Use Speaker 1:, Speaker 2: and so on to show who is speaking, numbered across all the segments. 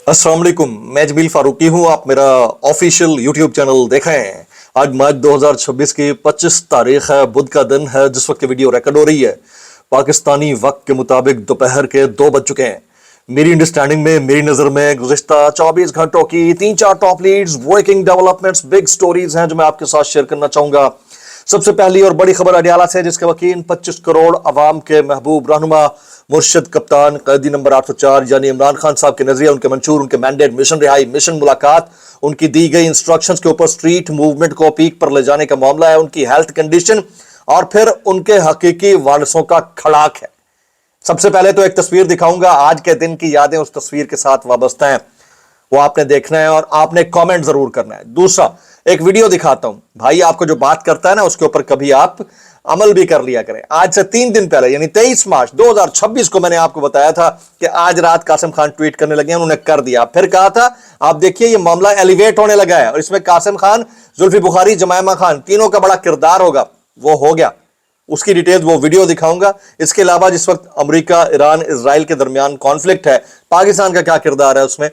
Speaker 1: अस्सलाम वालेकुम, मैं जमील फारूकी हूँ। आप मेरा ऑफिशियल यूट्यूब चैनल देख रहे हैं। आज मार्च 2026 की 25 तारीख है, बुध का दिन है जिस वक्त वीडियो रिकॉर्ड हो रही है। पाकिस्तानी वक्त के मुताबिक दोपहर के 2 बज चुके हैं। मेरी अंडरस्टैंडिंग में, मेरी नज़र में गुज़िश्ता 24 घंटों की 3-4 top leads, breaking developments, big stories हैं जो मैं आपके साथ शेयर करना चाहूँगा। सबसे पहली और बड़ी खबर अडियाला से, जिसके वकील 25 करोड़ अवाम के महबूब रहनुमा मुर्शद कप्तान कैदी नंबर 804 यानी इमरान खान साहब के नजरिया, उनके मंशूर, उनके मैंडेट, मिशन रिहाई, मिशन मुलाकात, उनकी दी गई इंस्ट्रक्शंस के ऊपर स्ट्रीट मूवमेंट को पीक पर ले जाने का मामला है, उनकी हेल्थ कंडीशन और फिर उनके हकीकी वारिसों का खड़ाक है। सबसे पहले तो एक तस्वीर दिखाऊंगा, आज के दिन की यादें उस तस्वीर के साथ वाबस्ता हैं, वो आपने देखना है और आपने कमेंट जरूर करना है। दूसरा, एक वीडियो दिखाता हूं, भाई आपको जो बात करता है ना उसके ऊपर कभी आप अमल भी कर लिया करें। आज से 3 दिन पहले यानी 23 मार्च 2026 को मैंने आपको बताया था कि आज रात कासिम खान ट्वीट करने लगे हैं, उन्होंने कर दिया। फिर कहा था आप देखिए ये मामला एलिवेट होने लगा है और इसमें कासिम खान, जुल्फी बुखारी, जमायमा खान तीनों का बड़ा किरदार होगा। वो हो गया, उसकी डिटेल्स वो वीडियो दिखाऊंगा। इसके अलावा जिस वक्त अमेरिका, ईरान, इजराइल के दरमियान कॉन्फ्लिक्ट है, पाकिस्तान का क्या किरदार है उसमें,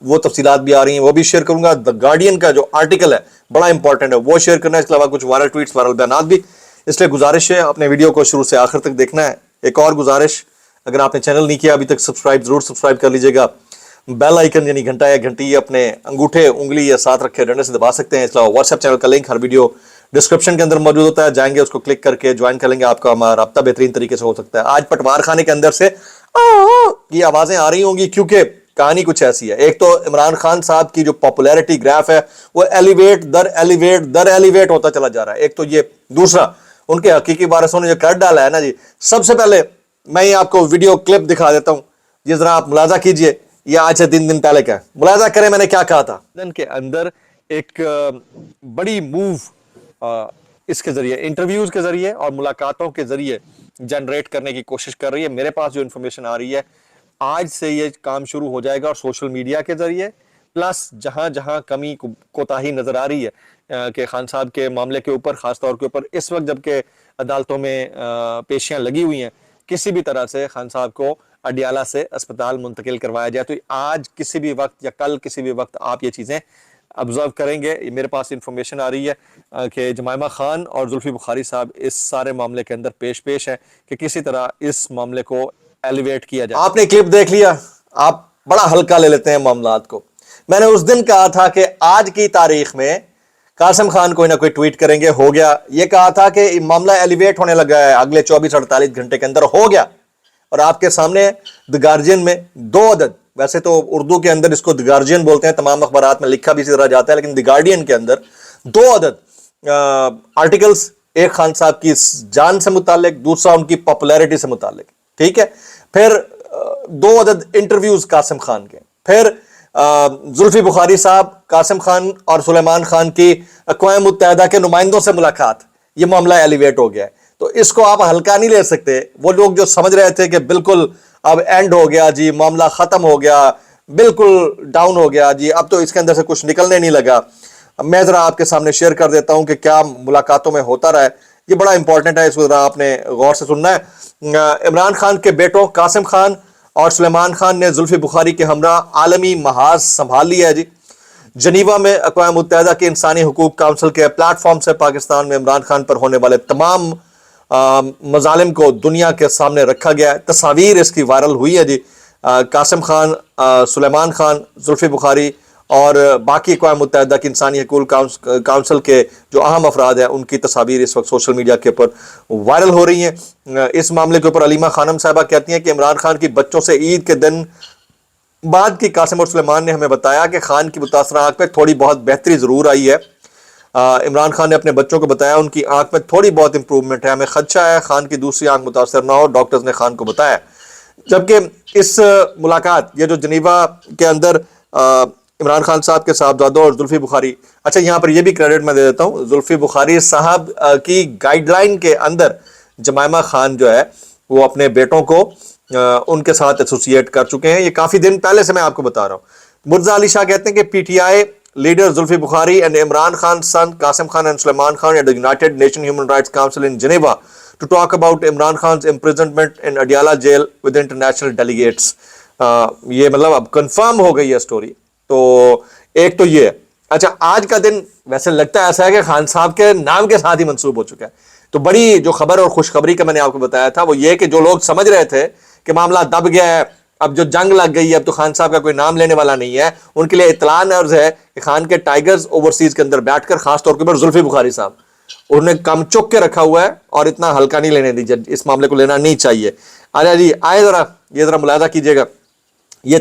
Speaker 1: वो तफसीलात भी आ रही हैं, वो भी शेयर करूंगा। द गार्डियन का जो आर्टिकल है बड़ा इंपॉर्टेंट है, वो शेयर करना है। इसके अलावा कुछ वायरल ट्वीट्स, वायरल बयान भी। इसलिए गुजारिश है अपने वीडियो को शुरू से आखिर तक देखना है। एक और गुजारिश, अगर आपने चैनल नहीं किया अभी तक सब्सक्राइब जरूर सब्सक्राइब कर लीजिएगा। बेल आइकन यानी घंटा या घंटी अपने अंगूठे, उंगली या साथ रखे डंडे से दबा सकते हैं। इसके अलावा व्हाट्सएप चैनल का लिंक हर वीडियो डिस्क्रिप्शन के अंदर मौजूद होता है, जाएंगे उसको क्लिक करके ज्वाइन कर लेंगे, आपका हमारा रब्ता बेहतरीन तरीके से हो सकता है। आज पटवार खाने के अंदर से की आवाजें आ रही होंगी क्योंकि कहानी कुछ ऐसी है। एक तो इमरान खान साहब की जो पॉपुलैरिटी ग्राफ है वो एलिवेट दर एलिवेट होता चला जा रहा है, एक तो ये। दूसरा, उनके हकीकी वारिसों ने जो कर डाला है ना जी। सबसे पहले मैं ये आपको वीडियो क्लिप दिखा देता हूं, ये जरा आप मुलाजा कीजिए। ये आज से 3 दिन पहले का, मुलाजा करें मैंने क्या कहा था। दिन के अंदर एक बड़ी मूव इसके जरिए, इंटरव्यूज के जरिए और मुलाकातों के जरिए जनरेट करने की कोशिश कर रही है। मेरे पास जो इंफॉर्मेशन आ रही है, आज से ये काम शुरू हो जाएगा और सोशल मीडिया के जरिए, प्लस जहां जहां कमी कोताही नजर आ रही है कि खान साहब के मामले के ऊपर, खासतौर के ऊपर इस वक्त जबकि अदालतों में पेशियां लगी हुई हैं, किसी भी तरह से खान साहब को अडियाला से अस्पताल मुंतकिल करवाया जाए, तो आज किसी भी वक्त या कल किसी भी वक्त आप ये चीजें ऑब्जर्व करेंगे। मेरे पास इंफॉर्मेशन आ रही है कि जमायमा खान और जुल्फी बुखारी साहब इस सारे मामले के अंदर पेश है कि किसी तरह इस मामले को एलिवेट किया जाए। आपने क्लिप देख लिया, आप बड़ा हल्का ले लेते हैं मामलात को। मैंने उस दिन कहा था कि आज की तारीख में कासिम खान कोई ना कोई ट्वीट करेंगे, हो गया। ये कहा था कि मामला एलिवेट होने लगा है, अगले 24-48 घंटे के अंदर हो गया। और आपके सामने द गार्जियन में 2 अदद, वैसे तो उर्दू के अंदर इसको द गार्जियन बोलते हैं, तमाम अखबारात में लिखा भी इसी तरह जाता है, लेकिन द गार्डियन के अंदर 2 अदद आर्टिकल्स, एक खान साहब की जान से मुतालिक, दूसरा उनकी पॉपुलैरिटी से मुतालिक, ठीक है। फिर 2 अदद इंटरव्यूज कासिम खान के, फिर जुल्फी बुखारी साहब, कासिम खान और सुलेमान खान की अक़वाम मुत्तहिदा के नुमाइंदों से मुलाकात। ये मामला एलिवेट हो गया है, तो इसको आप हल्का नहीं ले सकते। वो लोग जो समझ रहे थे कि बिल्कुल अब एंड हो गया जी, मामला खत्म हो गया, बिल्कुल डाउन हो गया जी, अब तो इसके अंदर से कुछ निकलने नहीं लगा। मैं जरा आपके सामने शेयर कर देता हूं कि क्या मुलाकातों में होता रहा है। ये बड़ा इंपॉर्टेंट है, इसको जरा आपने गौर से सुनना है। इमरान खान के बेटों कासिम खान और सुलेमान खान ने जुल्फी बुखारी के हमरा आलमी महाज संभाल लिया है जी। जनीवा में अक़वाम मुत्तहिदा के इंसानी हुकूक काउंसिल के प्लेटफॉर्म से पाकिस्तान में इमरान खान पर होने वाले तमाम मजालिम को दुनिया के सामने रखा गया है। तस्वीर इसकी वायरल हुई है जी। कासिम खान, सुलेमान खान, जुल्फी बुखारी और बाकी अक़वाम मुत्तहिदा की इंसानी हुकूक काउंसिल के जो अहम अफराद हैं, उनकी तस्वीर इस वक्त सोशल मीडिया के ऊपर वायरल हो रही हैं। इस मामले के ऊपर अलीमा खानम साहबा कहती हैं कि इमरान खान की बच्चों से ईद के दिन बाद की कासिम और सुलेमान ने हमें बताया कि खान की मुतासरा आंख में थोड़ी बहुत बेहतरी ज़रूर आई है। इमरान खान ने अपने बच्चों को बताया उनकी आंख में थोड़ी बहुत इंप्रूवमेंट है, हमें खदशा है खान की दूसरी आंख मुतासर ना हो, डॉक्टर्स ने खान को बताया। जबकि इस मुलाकात, ये जो जनीवा के अंदर इमरान खान साहब के साहबजादों और जुल्फी बुखारी, अच्छा यहाँ पर ये भी क्रेडिट मैं दे देता हूँ, जुल्फी बुखारी साहब की गाइडलाइन के अंदर जमायमा खान जो है वो अपने बेटों को उनके साथ एसोसिएट कर चुके हैं। ये काफ़ी दिन पहले से मैं आपको बता रहा हूँ। मुर्जा अली शाह कहते हैं कि PTI leader Zulfi Bukhari and Imran Khan's son Qasim Khan and Sulaiman Khan at the United Nations Human Rights Council in Geneva to talk about Imran Khan's imprisonment in Adiala jail with international delegates. یہ مطلب اب confirm ہو گئی ہے story. تو ایک تو یہ ہے. اچھا آج کا دن ویسے لگتا ہے ایسا ہے کہ خان صاحب کے نام کے ساتھ ہی منسوب ہو چکا ہے. تو بڑی جو خبر اور خوشخبری کا میں نے آپ کو بتایا تھا وہ یہ کہ جو لوگ سمجھ رہے تھے کہ معاملہ دب گیا ہے, اب جو جنگ لگ گئی ہے, اب تو خان صاحب کا کوئی نام لینے والا نہیں ہے, ان کے لیے اطلاع عرض ہے کہ خان کے ٹائیگرز اوورسیز کے اندر بیٹھ کر, خاص طور پر زلفی بخاری صاحب, انہوں نے کم چک کے رکھا ہوا ہے اور اتنا ہلکا نہیں لینے دیجیے, اس معاملے کو لینا نہیں چاہیے. آجا جی آئے ذرا, یہ ذرا ملاحظہ کیجئے گا. یہ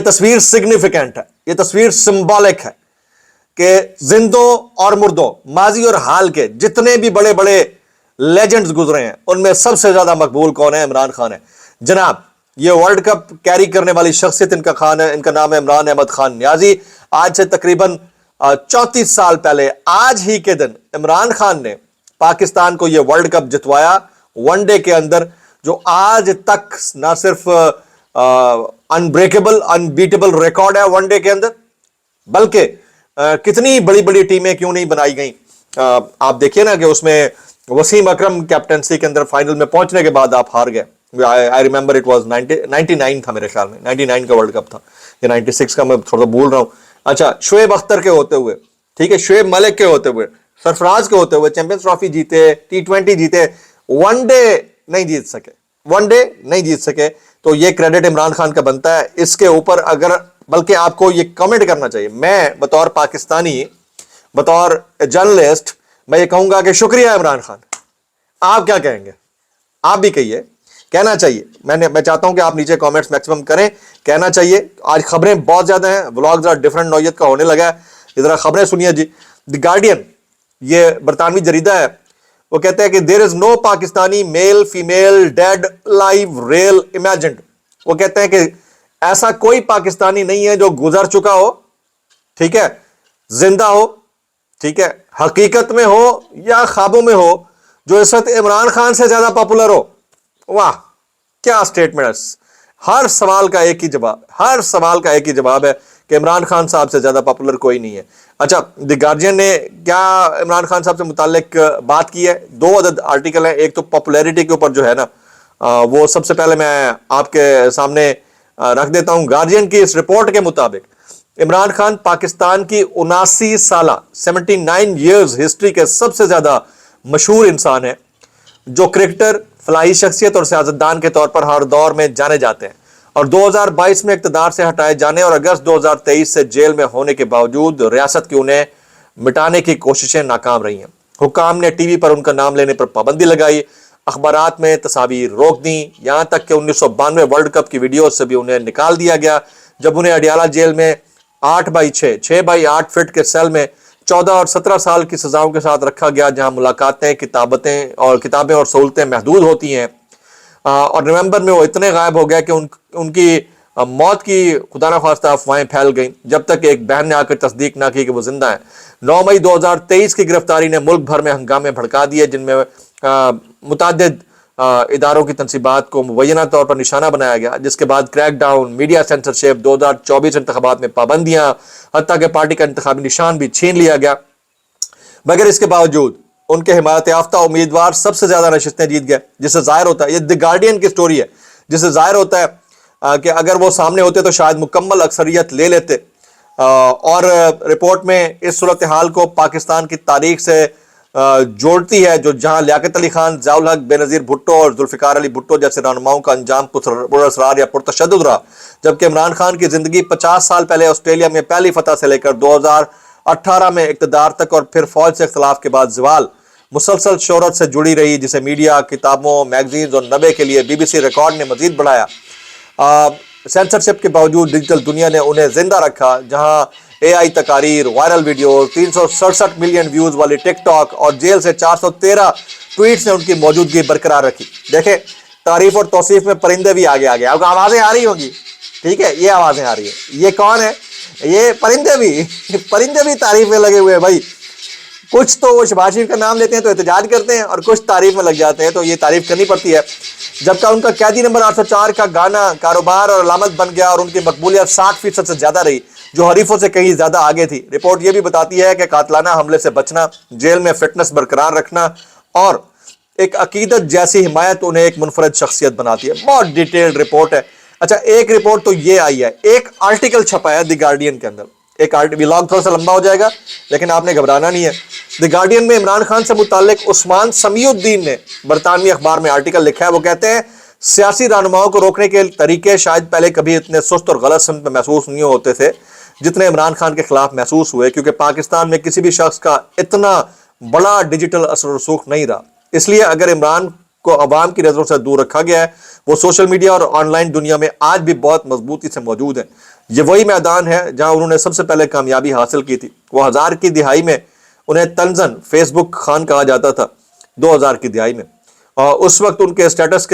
Speaker 1: تصویر سگنیفیکنٹ ہے, یہ تصویر سمبولک ہے کہ زندوں اور مردوں, ماضی اور حال کے جتنے بھی بڑے بڑے لیجنڈز گزرے ہیں ان میں سب سے زیادہ مقبول کون ہے؟ عمران خان ہے. جناب یہ ورلڈ کپ کیری کرنے والی شخصیت ان کا نام ہے عمران احمد خان نیازی. آج سے تقریباً 34 سال پہلے آج ہی کے دن عمران خان نے پاکستان کو یہ ورلڈ کپ جتوایا ون ڈے کے اندر, جو آج تک نہ صرف انبریکیبل انبیٹیبل ریکارڈ ہے ون ڈے کے اندر, بلکہ کتنی بڑی بڑی ٹیمیں کیوں نہیں بنائی گئیں. آپ دیکھیے نا کہ اس میں وسیم اکرم کیپٹنسی کے اندر فائنل میں پہنچنے کے بعد آپ ہار گئے. I remember it was 99 تھا میرے خیال میں, 99 کا ورلڈ کپ تھا یا 96 کا, میں تھوڑا سا بھول رہا ہوں. اچھا شعیب اختر کے ہوتے ہوئے, ٹھیک ہے, شعیب ملک کے ہوتے ہوئے, سرفراز کے ہوتے ہوئے چیمپئنز ٹرافی جیتے, T20 جیتے, ون ڈے نہیں جیت سکے, ون ڈے نہیں جیت سکے. تو یہ کریڈٹ عمران خان کا بنتا ہے. اس کے اوپر اگر بلکہ آپ کو یہ کمنٹ کرنا چاہیے, میں بطور پاکستانی, بطور جرنلسٹ, میں یہ کہوں گا کہ شکریہ عمران خان. آپ کیا کہیں گے؟ آپ بھی کہیے, کہنا چاہیے. میں چاہتا ہوں کہ آپ نیچے کامنٹس میکسیمم کریں, کہنا چاہیے. آج خبریں بہت زیادہ ہیں, ولاگ ذرا ڈفرنٹ نوعیت کا ہونے لگا ہے. ذرا خبریں سنیے جی. دی گارڈین, یہ برطانوی جریدہ ہے, وہ کہتے ہیں کہ there is no Pakistani male female dead live real imagined. وہ کہتے ہیں کہ ایسا کوئی پاکستانی نہیں ہے جو گزر چکا ہو, ٹھیک ہے, زندہ ہو, ٹھیک ہے, حقیقت میں ہو یا خوابوں میں ہو, جو اس وقت عمران خان سے زیادہ پاپولر ہو. واہ کیا سٹیٹمنٹ ہے. ہر سوال کا ایک ہی جواب, ہر سوال کا ایک ہی جواب ہے کہ عمران خان صاحب سے زیادہ پاپولر کوئی نہیں ہے. اچھا دی گارڈین نے کیا عمران خان صاحب سے متعلق بات کی ہے؟ 2 عدد آرٹیکل ہیں. ایک تو پاپولیرٹی کے اوپر جو ہے نا, وہ سب سے پہلے میں آپ کے سامنے رکھ دیتا ہوں. گارڈین کی اس رپورٹ کے مطابق عمران خان پاکستان کی 79 سالہ 79 ایئرز ہسٹری کے سب سے زیادہ مشہور انسان ہیں, جو کرکٹر, فلاحی شخصیت اور سیاستدان کے طور پر ہر دور میں جانے جاتے ہیں. اور 2022 میں اقتدار سے ہٹائے جانے اور اگست 2023 سے جیل میں ہونے کے باوجود ریاست کی انہیں مٹانے کی کوششیں ناکام رہی ہیں. حکام نے ٹی وی پر ان کا نام لینے پر پابندی لگائی, اخبارات میں تصاویر روک دیں, یہاں تک کہ 1992 ورلڈ کپ کی ویڈیوز سے بھی انہیں نکال دیا گیا, جب انہیں اڈیالہ جیل میں 6x8 فٹ کے سیل میں 14 اور 17 سال کی سزاؤں کے ساتھ رکھا گیا, جہاں ملاقاتیں, کتابیں اور سہولتیں محدود ہوتی ہیں. اور نومبر میں وہ اتنے غائب ہو گئے کہ ان کی موت کی خدا نخواستہ افواہیں پھیل گئیں, جب تک ایک بہن نے آ کر تصدیق نہ کی کہ وہ زندہ ہیں. 9 مئی 2023 کی گرفتاری نے ملک بھر میں ہنگامے بھڑکا دیے, جن میں متعدد اداروں کی تنصیبات کو مبینہ طور پر نشانہ بنایا گیا, جس کے بعد کریک ڈاؤن, میڈیا سینسرشپ, 2024 انتخابات میں پابندیاں, حتیٰ کہ پارٹی کا انتخابی نشان بھی چھین لیا گیا. مگر اس کے باوجود ان کے حمایت یافتہ امیدوار سب سے زیادہ نشستیں جیت گئے, جس سے ظاہر ہوتا ہے, یہ دی گارڈین کی سٹوری ہے, جس سے ظاہر ہوتا ہے کہ اگر وہ سامنے ہوتے تو شاید مکمل اکثریت لے لیتے. اور رپورٹ میں اس صورتحال کو پاکستان کی تاریخ سے جوڑتی ہے, جو جہاں لیاقت علی خان, ضیاء الحق, بے نظیر بھٹو اور ذوالفقار علی بھٹو جیسے رہنماؤں کا انجام پراسرار یا پرتشدد رہا, جبکہ عمران خان کی زندگی 50 سال پہلے آسٹریلیا میں پہلی فتح سے لے کر 2018 میں اقتدار تک اور پھر فوج سے اختلاف کے بعد زوال, مسلسل شہرت سے جڑی رہی, جسے میڈیا, کتابوں, میگزینز اور نبے کے لیے BBC ریکارڈ نے مزید بڑھایا. سینسرشپ کے باوجود ڈیجیٹل دنیا نے انہیں زندہ رکھا, جہاں AI تقاریر, وائرل ویڈیوز, 367 ملین ویوز والی ٹک ٹاک اور جیل سے 413 ٹویٹس نے ان کی موجودگی برقرار رکھی. دیکھیں تعریف اور توصیف میں پرندے بھی آگے آگے, آپ کو آوازیں آ رہی ہوں گی, ٹھیک ہے, یہ آوازیں آ رہی ہیں. یہ کون ہے؟ یہ پرندے بھی تعریف میں لگے ہوئے ہیں بھائی. کچھ تو وہ شہباز شریف کا نام لیتے ہیں تو احتجاج کرتے ہیں, اور کچھ تعریف میں لگ جاتے ہیں, تو یہ تعریف کرنی پڑتی ہے. جب کہ ان کا قیدی نمبر 804 کا گانا کاروبار اور علامت بن گیا, اور ان کی مقبولیت 60% سے زیادہ رہی, جو حریفوں سے کہیں زیادہ آگے تھی. رپورٹ یہ بھی بتاتی ہے کہ قاتلانہ حملے سے بچنا, جیل میں فٹنس برقرار رکھنا اور ایک عقیدت جیسی حمایت انہیں ایک منفرد شخصیت بناتی ہے. بہت ڈیٹیلڈ رپورٹ ہے. अच्छा, एक रिपोर्ट तो ये आई है, एक आर्टिकल छपा है द गार्डियन के अंदर, एक आर्टिकल, व्लॉग थोड़ा सा लंबा हो जाएगा लेकिन आपने घबराना नहीं है। द गार्डियन में इमरान खान से मुताल्लिक उस्मान समीउद्दीन ने बरतानवी अखबार में आर्टिकल लिखा है। वो कहते हैं सियासी रहनुमाओं को रोकने के तरीके शायद पहले कभी इतने सुस्त और गलत सिमत में महसूस नहीं होते थे जितने इमरान खान के खिलाफ महसूस हुए, क्योंकि पाकिस्तान में किसी भी शख्स का इतना बड़ा डिजिटल असर रसूख नहीं रहा। इसलिए अगर इमरान को अवाम की नजरों से दूर रखा गया है, वो सोशल मीडिया और ऑनलाइन दुनिया में आज भी बहुत मजबूती से मौजूद है। ये वही मैदान है जहां उन्होंने सबसे पहले कामयाबी हासिल की थी। वो 1000 की दिहाई में उन्हें तंजन फेसबुक खान कहा जाता था, 2000 की दिहाई में। और उस वक्त उनके स्टेटस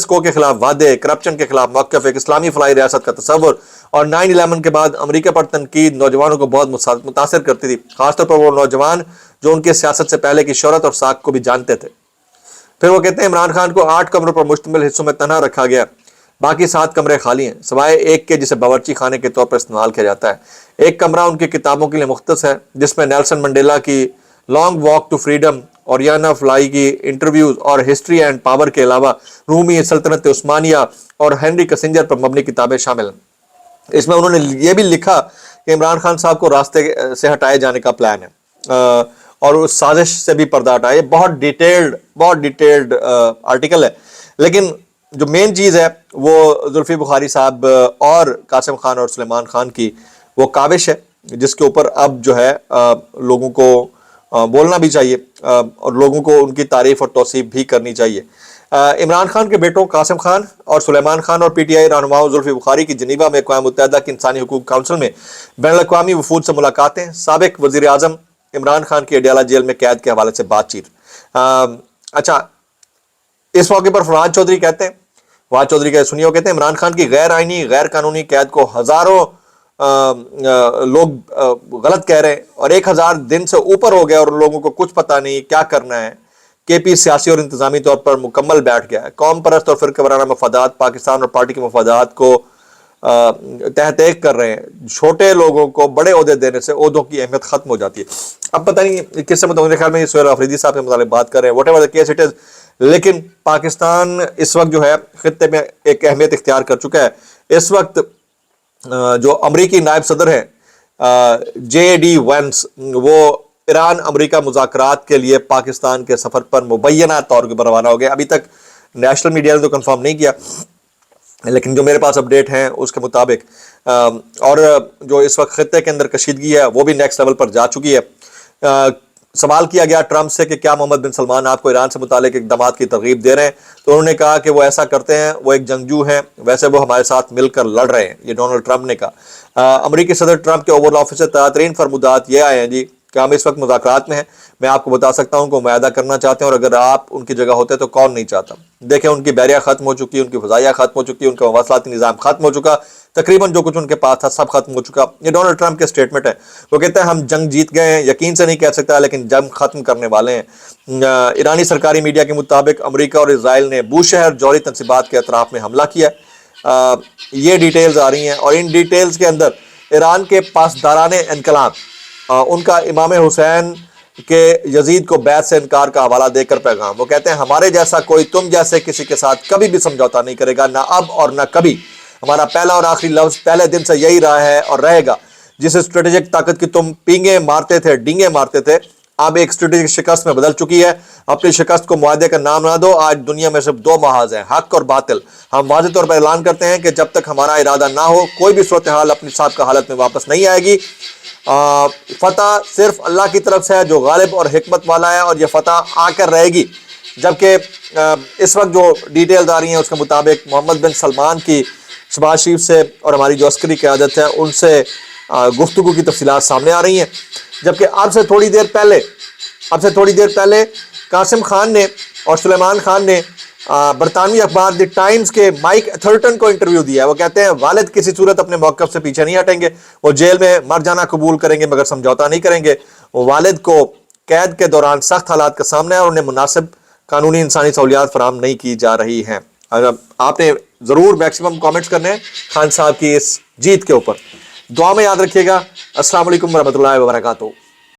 Speaker 1: को के खिलाफ वादे, करप्शन के खिलाफ मौक़िफ़, एक इस्लामी फलाई रियासत का तस्वुर और 9/11 के बाद अमेरिका पर तनकीद नौजवानों को बहुत मुतासर करती थी, खासतौर पर वो नौजवान जो उनके सियासत से पहले की शोहरत और साख को भी जानते थे। फिर वो कहते हैं इमरान खान को 8 कमरों पर मुश्तमिल हिस्सों में तनहा रखा गया, बाकी 7 कमरे खाली हैं सिवाय एक के जिसे बावर्ची खाने के तौर पर इस्तेमाल किया जाता है। एक कमरा उनकी किताबों के लिए मुख्तस है जिसमें नेल्सन मंडेला की long walk to freedom, Oriana Fallaci की इंटरव्यूज और हिस्ट्री एंड पावर के अलावा रूमी सल्तनत उस्मानिया और हेनरी किसिंजर पर मबनी किताबें शामिल हैं। इसमें उन्होंने ये भी लिखा कि इमरान खान साहब को रास्ते से हटाए जाने का प्लान है और उस साजिश से भी पर्दा हटाए। बहुत डिटेल्ड आर्टिकल है, लेकिन जो मेन चीज़ है वो जुल्फी बुखारी साहब और कासिम खान और सुलेमान खान की वो काविश है, जिसके ऊपर अब जो है लोगों को बोलना भी चाहिए और लोगों को उनकी तारीफ और तौसीफ भी करनी चाहिए। इमरान खान के बेटों कासिम खान और सुलेमान खान और PTI रहनुमाओं जुल्फी बुखारी की जिनीवा में अक़वाम मुत्तहिदा की इंसानी हुकूक काउंसिल में बैनुल-अक़वामी वफूद से मुलाकातें, साबिक़ वज़ीर आज़म इमरान खान की अडियाला जेल में कैद के हवाले से बातचीत। अच्छा, इस मौके पर फवाद चौधरी कहते हैं, फवाद चौधरी का सुनिए, वो कहते हैं इमरान खान की गैर आइनी गैर कानूनी कैद को हज़ारों लोग गलत कह रहे हैं और 1000 दिन से ऊपर हो गया और लोगों को कुछ पता नहीं क्या करना है। KP सियासी और इंतजामी तौर पर मुकम्मल बैठ गया है। कौम परस्त और फिरका वाराना मफादात पाकिस्तान और पार्टी के मफादात को तहत कर रहे हैं। छोटे लोगों को बड़े ओहदे देने से ओहदों की अहमियत खत्म हो जाती है। अब पता नहीं किससे मतलब, मेरे ख्याल में सुहेल अफरीदी साहब से मुतालिक बात कर रहे हैं, whatever the case it is, लेकिन पाकिस्तान इस वक्त जो है खित्ते में एक अहमियत इख्तियार कर चुका है। इस वक्त जो अमरीकी नायब सदर हैं JD वैंस, वो ईरान अमरीका मुज़ाकरात के लिए पाकिस्तान के सफ़र पर मुबैना तौर पर रवाना हो गए। अभी तक नेशनल मीडिया ने तो कंफर्म नहीं किया, लेकिन जो मेरे पास अपडेट हैं उसके मुताबिक और जो इस वक्त खित्ते के अंदर कशीदगी है वो भी नेक्स्ट लेवल पर जा चुकी है। सवाल किया गया ट्रंप से कि क्या मोहम्मद बिन सलमान आपको ईरान से मुतालिक इक़दामात की तरगीब दे रहे हैं, तो उन्होंने कहा कि वो ऐसा करते हैं, वो एक जंगजू हैं, वैसे वो हमारे साथ मिलकर लड़ रहे हैं। ये डोनाल्ड ट्रंप ने कहा। अमरीकी सदर ट्रंप के ओवल ऑफिस से ताज़ा फरमुदात ये आए हैं जी कि हम इस वक्त मुज़ाकरात में हैं। मैं आपको बता सकता हूँ कि मुआहदा करना चाहते हैं और अगर आप उनकी जगह होते तो कौन नहीं चाहता। देखें, उनकी बहरिया ख़त्म हो चुकी, उनकी फ़ज़ाइया ख़त्म हो चुकी, उनका मवासलाती निज़ाम ख़त्म हो चुका, तकरीबन जो कुछ उनके पास था सब खत्म हो चुका। ये डोनाल्ड ट्रंप के स्टेटमेंट है। वो कहते हैं हम जंग जीत गए हैं, यकीन से नहीं कह सकता, लेकिन जंग खत्म करने वाले हैं। ईरानी सरकारी मीडिया के मुताबिक अमेरिका और इजराइल ने बूशहर जौहरी तनसीबात के अतराफ में हमला किया है। ये डिटेल्स आ रही हैं और इन डिटेल्स के अंदर ईरान के पासदाराने इनकलाब उनका इमाम हुसैन के यजीद को बैत से इनकार का हवाला देकर पैगाम। वो कहते हैं हमारे जैसा कोई तुम जैसे किसी के साथ कभी भी समझौता नहीं करेगा, ना अब और ना कभी। हमारा पहला और आखिरी लफ्ज पहले दिन से यही रहा है और रहेगा। जिस स्ट्रेटेजिक ताकत की तुम डींगे मारते थे, अब एक स्ट्रेटेजिक शिकस्त में बदल चुकी है। अपनी शिकस्त को मुआहदे का नाम ना दो। आज दुनिया में सिर्फ 2 महाज हैं, हक और बातिल। हम वाज़ेह तौर पर ऐलान करते हैं कि जब तक हमारा इरादा ना हो, कोई भी सूरत हाल अपनी साबिक़ा हालत में वापस नहीं आएगी। फतह सिर्फ अल्लाह की तरफ से है जो गालिब और हिकमत वाला है, और यह फतह आकर रहेगी। जबकि इस वक्त जो डिटेल्स आ रही हैं उसके मुताबिक मोहम्मद बिन सलमान की शहबाज शरीफ से और हमारी जो अस्करी क़यादत है उनसे गुफ्तगू की तफसीलात सामने आ रही हैं। जबकि अब से थोड़ी देर पहले कासिम खान ने और सुलेमान खान ने बरतानवी अखबार द टाइम्स के माइक एथर्टन को इंटरव्यू दिया है। वो कहते हैं वालिद किसी सूरत अपने मौक़िफ़ से पीछे नहीं हटेंगे। वो जेल में मर जाना कबूल करेंगे मगर समझौता नहीं करेंगे। वो वालिद को कैद के दौरान सख्त हालात का सामना है और उन्हें मुनासिब कानूनी इंसानी सहूलियात फराहम नहीं की जा रही हैं। आपने ज़रूर मैक्सिमम कमेंट्स करने हैं खान साहब की इस जीत के ऊपर। दुआ में याद रखिएगा। अस्सलाम वालेकुम वरहमतुल्लाहि वबरकातुहू।